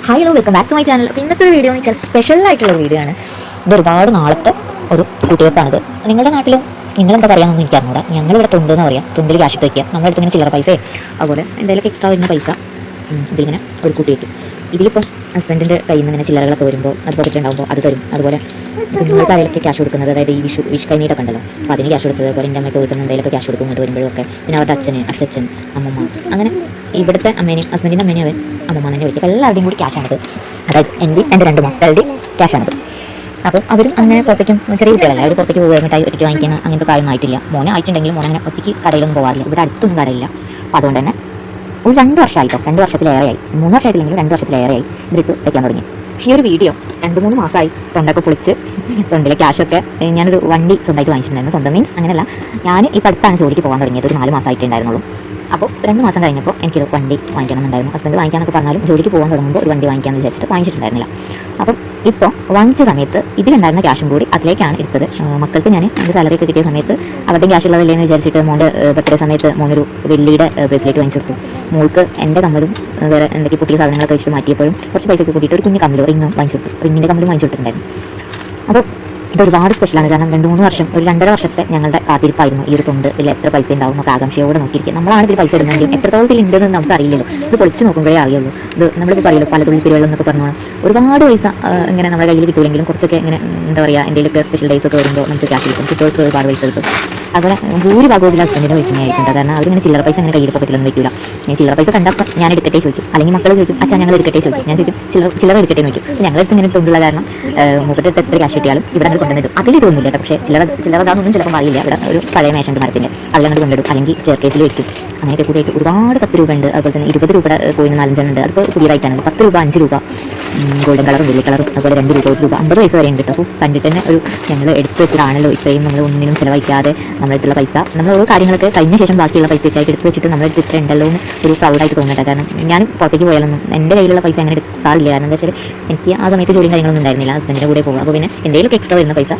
Hello welcome back to my channel. ഇന്നത്തെ video എന്ന് വെച്ചാൽ സ്പെഷ്യൽ ആയിട്ടുള്ള വീഡിയോ ആണ്. ഇത് ഒരുപാട് നാളത്തെ ഒരു കൂട്ടിവെപ്പാണിത്. നിങ്ങളുടെ നാട്ടിലും നിങ്ങളെന്താ പറയാമെന്നൊന്നും എനിക്ക് അറിഞ്ഞൂടാ. ഞങ്ങളിവിടെ തുണ്ടെന്ന് പറയാം. തുണ്ടിൽ ക്യാഷ് വയ്ക്കുക. നമ്മളടുത്ത് ഇങ്ങനെ ചില്ലറ പൈസ അതുപോലെ എന്തെങ്കിലും എക്സ്ട്രാ വരുന്ന പൈസ ഇതിങ്ങനെ ഒരു കൂട്ടി വയ്ക്കും. ഇതിലിപ്പം ഹസ്ബൻഡിൻ്റെ കയ്യിൽ നിന്ന് ഇങ്ങനെ ചില്ലറകളൊക്കെ വരുമ്പോൾ അത് പോയിട്ടുണ്ടാകുമ്പോൾ അത് തരും. അതുപോലെ കുഞ്ഞുങ്ങൾക്ക് അതിലൊക്കെ ക്യാഷ് കൊടുക്കുന്നത്, അതായത് ഈ വിഷ് കൈനീട്ടൊക്കെ ഉണ്ടല്ലോ, അപ്പോൾ അതിന് ക്യാഷ് കൊടുത്തത്. അതുപോലെ എൻ്റെ അമ്മയ്ക്ക് വീട്ടിൽ നിന്ന് എന്തെങ്കിലുമൊക്കെ ക്യാഷ് കൊടുക്കും ഇങ്ങോട്ട് വരുമ്പോഴൊക്കെ. പിന്നെ അവരുടെ അച്ഛൻ അമ്മമ്മ, അങ്ങനെ ഇവിടുത്തെ അമ്മേനെയും ഹസ്ബൻഡിൻ്റെ അമ്മേനെയും അവൻ അമ്മമ്മ തന്നെ വിളിക്കും. അപ്പോൾ എല്ലാവരുടെയും കൂടി ക്യാഷാണിത്. അതായത് എൻ്റെ രണ്ട് മക്കളുടെയും ക്യാഷാണിത്. അപ്പോൾ അവരും അങ്ങനെ പുറത്തേക്കും ചെറിയ കുട്ടികളല്ല, അവർ പുറത്തേക്ക് പോകുക മിഠായി ഒറ്റയ്ക്ക് വാങ്ങിക്കാൻ അങ്ങനത്തെ കാര്യമൊന്നും ആയിട്ടില്ല. മോനെ ആയിട്ടുണ്ടെങ്കിലും മോനെ അങ്ങനെ ഒറ്റയ്ക്ക് കടയിലൊന്നും പോകാറില്ല. ഇവിടെ അടുത്തൊന്നും കടയില്ല. അപ്പോൾ അതുകൊണ്ട് തന്നെ ഒരു 2 വർഷമായിട്ടോ, 2 വർഷത്തിലേറെയായി, 3 വർഷമായിട്ടില്ലെങ്കിലും 2 വർഷത്തിലേറെയായി ഇതിട്ട് വയ്ക്കാൻ തുടങ്ങി. പക്ഷേ ഈ ഒരു വീഡിയോ 2-3 മാസമായി തൊണ്ടൊക്കെ പൊളിച്ച് തൊണ്ടിലെ ക്യാഷൊക്കെ ഞാനൊരു വണ്ടി സ്വന്തമായിട്ട് വാങ്ങിച്ചിട്ടുണ്ടായിരുന്നു. സ്വന്തം മീൻസ് അങ്ങനെയല്ല, ഞാൻ ഇപ്പോൾ അടുത്താണ് ജോലിക്ക് പോകാൻ തുടങ്ങിയത്. ഒരു 4 മാസമായിട്ടുണ്ടായിരുന്നുള്ളൂ. അപ്പോൾ 2 മാസം കഴിഞ്ഞപ്പോൾ എനിക്കൊരു വണ്ടി വാങ്ങിക്കണമെന്നുണ്ടായിരുന്നു. ഹസ്ബൻഡ് വാങ്ങിക്കാനൊക്കെ പറഞ്ഞാലും ജോലിക്ക് പോകാൻ തുടങ്ങുമ്പോൾ ഒരു വണ്ടി വാങ്ങിക്കാമെന്ന് വിചാരിച്ചിട്ട് വാങ്ങിച്ചിട്ടുണ്ടായിരുന്നില്ല. അപ്പം ഇപ്പോൾ വാങ്ങിച്ച സമയത്ത് ഇതിലുണ്ടായിരുന്ന ക്യാഷും കൂടി അതിലേക്കാണ് എടുത്തത്. മക്കൾക്ക് ഞാൻ എൻ്റെ സാലറി ഒക്കെ കിട്ടിയ സമയത്ത് അവരുടെ ക്യാഷ് ഉള്ളതില്ലെന്ന് വിചാരിച്ചിട്ട് മോൻ്റെ ബർത്ത്ഡേ സമയത്ത് മോനൊരു വെള്ളിയുടെ ബ്രേസ്ലെറ്റ് വാങ്ങിച്ചു കൊടുത്തു. മോൾക്ക് എൻ്റെ കമ്മലും വേറെ എന്തൊക്കെ പുതിയ സാധനങ്ങളൊക്കെ വെച്ചിട്ട് മാറ്റിയപ്പോഴും കുറച്ച് പൈസയൊക്കെ കൂട്ടിയിട്ട് ഒരു കുഞ്ഞ് കമ്മലും റിങ്ങും വാങ്ങിച്ചു കൊടുത്തു. റിങ്ങിൻ്റെ കമ്മലും വാങ്ങിച്ചു കൊടുത്തിട്ടുണ്ടായിരുന്നു. അപ്പോൾ ഇതൊരുപാട് സ്പെഷ്യലാണ്. കാരണം 2-3 വർഷം, ഒരു 2.5 വർഷത്തെ ഞങ്ങളുടെ കാത്തിരിപ്പായിരുന്നു ഈ ഒരു തൊണ്ട്. ഇതിൽ എത്ര പൈസ ഉണ്ടാവും നമുക്ക് ആകാംക്ഷയോടെ നോക്കിയിരിക്കുക. നമ്മളാണ് ഇതിൽ പൈസ ഇടുന്നെങ്കിൽ എത്രത്തോളം ഇതിൽ ഉണ്ടെന്ന് നമുക്ക് അറിയില്ലല്ലോ. ഇത് പൊളിച്ച് നോക്കുമ്പോഴേ അറിയുള്ളൂ. ഇത് നമ്മളിപ്പോൾ പറയുമല്ലോ പല തുള്ളി പിരിവെള്ളം എന്നൊക്കെ പറഞ്ഞോളാം. ഒരുപാട് പൈസ ഇങ്ങനെ നമ്മുടെ കയ്യിൽ കിട്ടില്ലെങ്കിലും കുറച്ചൊക്കെ ഇങ്ങനെ എന്താ പറയുക, എന്തെങ്കിലുമൊക്കെ സ്പെഷ്യൽ ഡേയ്സ് ഒക്കെ വരുമ്പോൾ നമുക്ക് ക്യാഷ് കിട്ടും. കുട്ടികൾക്ക് ഒരുപാട് പൈസ കിട്ടും. അതുപോലെ ഭൂരിഭാഗവും ഹസ്ബൻഡിൻ്റെ പൈസ ആയിരിക്കും. കാരണം അവരിങ്ങനെ ചില്ലറ പൈസ അങ്ങനെ കയ്യിൽ പോക്കറ്റിലൊന്നും വയ്ക്കില്ല. ഞാൻ ചില്ലറ പൈസ കണ്ടപ്പോൾ ഞാൻ എടുക്കട്ടെ ചോദിക്കും, അല്ലെങ്കിൽ മക്കൾ ചോദിക്കും അച്ഛാ ഞങ്ങൾ എടുക്കട്ടെ ചോദിക്കും. ഞാൻ ചോദിക്കും ചില്ലറ എടുക്കട്ടെ നോക്കും. ഞങ്ങളടുത്ത് ഇങ്ങനെ തൊണ്ടുള്ള കാരണം മുഖത്ത് എത്ര ക്യാഷ് കിട്ടിയാലും ഇവിടെ അങ്ങനെ കൊണ്ടുവന്നിടും. അതിലിട്ടൊന്നുമില്ല. പക്ഷേ ചില്ലറതാണെന്നും ചിലപ്പോൾ അറിയില്ല. ഇവിടെ ഒരു പഴയ മേശുണ്ട് മരത്തിൻ്റെ, അതിലങ്ങോട്ട് കൊണ്ടിടും, അല്ലെങ്കിൽ സ്റ്റെയർകേസിൽ വെക്കും. അങ്ങനെയൊക്കെ കൂടിയിട്ട് ഒരുപാട് 10 രൂപ ഉണ്ട്. അതുപോലെ തന്നെ 20 രൂപയുടെ കോയിന് 4-5 ഉണ്ട്. അതിപ്പോൾ പുതിയതായിട്ടാണ് 10 രൂപ, 5 രൂപ, ഗോൾഡൻ കളറും വെള്ളി കളറും, അതുപോലെ 2 രൂപ, 1 രൂപ, 50 പൈസ വരെ ഉണ്ട്. അപ്പോൾ കണ്ടിട്ട് തന്നെ ഒരു ഞങ്ങൾ എടുത്ത് വെച്ചിട്ടാണല്ലോ ഇത്രയും നമ്മൾ ഒന്നിനും ചിലവഴിക്കാതെ നമ്മളെടുത്തുള്ള പൈസ, നമ്മൾ ഓരോ കാര്യങ്ങളൊക്കെ കഴിഞ്ഞ ശേഷം ബാക്കിയുള്ള പൈസ ആയിട്ട് എടുത്ത് വെച്ചിട്ട് നമ്മൾ എടുത്തിട്ടുണ്ടല്ലോ എന്ന് ഒരു പ്രൗഡായിട്ട് തോന്നുന്നുണ്ട്. കാരണം ഞാൻ പുറത്തേക്ക് പോയാലൊന്നും എൻ്റെ കയ്യിലുള്ള പൈസ അങ്ങനെ എടുക്കാറില്ല. കാരണം എന്താ വെച്ചാൽ എനിക്ക് ആ സമയത്ത് ജോലിയും കാര്യങ്ങളൊന്നും ഉണ്ടായിരുന്നില്ല. ഹസ്ബൻഡിൻ്റെ കൂടെ പോകും. അപ്പോൾ പിന്നെ എന്തെങ്കിലും എക്സ്ട്രാ വരുന്ന പൈസ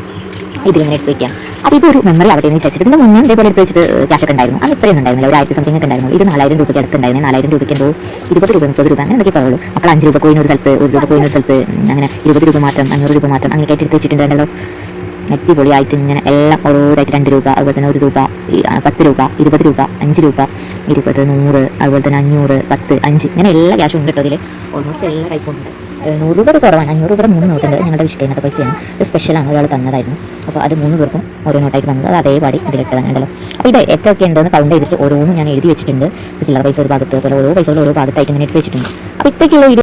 ഇതിലിങ്ങനെ എടുത്ത് വയ്ക്കാം. അപ്പോൾ ഇതൊരു മെമ്മറി ആവട്ടെ എന്ന് വിചാരിച്ചിട്ട് ഇതിൻ്റെ മുന്നേ ഇതേപോലെ എടുത്ത് വെച്ചിട്ട് ക്യാഷ് ഒക്കെ ഉണ്ടായിരുന്നു. അത് ഇത്രയൊന്നും ഉണ്ടായിരുന്നില്ല. ഒരു 1000 സംതിങ് ഒക്കെ ഉണ്ടായിരുന്നു. ഇത് 4000 രൂപയ്ക്ക് അടുത്തുണ്ടായിരുന്നു. 4000 രൂപയ്ക്ക് എന്തോ 20 രൂപ, 30 രൂപ അങ്ങനെ എന്തൊക്കെ പറയുള്ളൂ. അപ്പോൾ 5 രൂപ കോയിൻ ഒരു സ്ഥലത്ത്, 1 രൂപ കോയിൻ ഒരു സ്ഥലത്ത്, അങ്ങനെ 20 രൂപ മാറ്റം, 500 രൂപ മാറ്റം, അങ്ങനെയൊക്കെ ആയിട്ട് എടുത്ത് വെച്ചിട്ടുണ്ടല്ലോ. അടിപൊളിയായിട്ട് ഇങ്ങനെ എല്ലാം ഓരോരായിട്ട് 2 രൂപ, അതുപോലെ തന്നെ 1 രൂപ, 10 രൂപ, 20 രൂപ, 5 രൂപ, 20, 100, അതുപോലെ തന്നെ 500, 10, 5 ഇങ്ങനെ എല്ലാ ക്യാഷും ഉണ്ട് കേട്ടോ. ഇതിൽ ഓൾമോസ്റ്റ് എല്ലാ ടൈപ്പും ഉണ്ട്. 100 രൂപ കുറവാണ്. 500 രൂപയുടെ 3 നോട്ടുണ്ട്. ഞങ്ങളുടെ ഇഷ്ടം പൈസയാണ്. ഇത് സ്പെഷ്യലാണ്, ഒരാൾ തന്നതായിരുന്നു. അപ്പോൾ അത് 3 പേർക്കും ഓരോ നോട്ടായിട്ട് തന്നത്. അത് അതേപാടി ഇതിലിട്ട് തന്നെയുണ്ടല്ലോ. അപ്പോൾ ഇത് എത്രയൊക്കെ ഉണ്ടോയെന്ന് കൗണ്ട് ചെയ്തിട്ട് ഓരോന്നും ഞാൻ എഴുതി വെച്ചിട്ടുണ്ട്. ചില്ലറ പൈസ ഒരു ഭാഗത്ത്, അതുപോലെ ഓരോ പൈസകൾ ഓരോ ഭാഗത്തായിട്ട് ഇങ്ങനെ എടുത്ത് വെച്ചിട്ടുണ്ട്. അപ്പോൾ ഇത്രയ്ക്കുള്ള